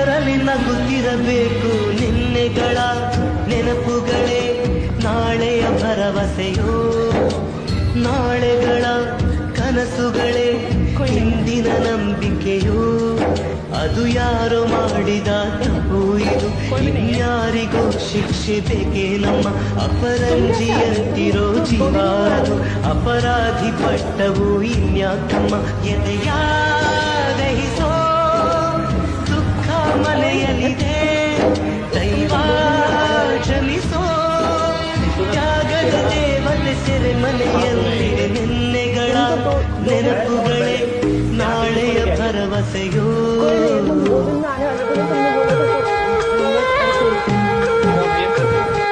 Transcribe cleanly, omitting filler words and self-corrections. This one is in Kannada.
ಅದರಲ್ಲಿ ನಗುತ್ತಿರಬೇಕು ನಿನ್ನೆಗಳ ನೆನಪುಗಳೇ ನಾಳೆಯ ಭರವಸೆಯೋ, ನಾಳೆಗಳ ಕನಸುಗಳೇ ಹಿಂದಿನ ನಂಬಿಕೆಯೋ. ಅದು ಯಾರೋ ಮಾಡಿದ ತಪ್ಪು ಇದು, ಇನ್ಯಾರಿಗೂ ಶಿಕ್ಷೆ ಬೇಕೇ ನಮ್ಮ ಅಪರಂಜಿಯಂತಿರೋ ಜೀವಾರು. ಅಪರಾಧಿ ಪಟ್ಟವು ಇನ್ಯಾಕಮ್ಮ ಎದೆಯ ದಹಿಸೋ, ದುಃಖ ಮನೆಯಲ್ಲಿದೆ ದೈವ ಕ್ಷಮಿಸೋ. ತ್ಯಾಗದ ದೇವತೆ ಸೆರೆ ಮನೆಯಲ್ಲಿದೆ ನಿನ್ನೆಗಳ ನೆನಪುಗಳೇ ನಾಳೆಯ ಭರವಸೆಯೋ.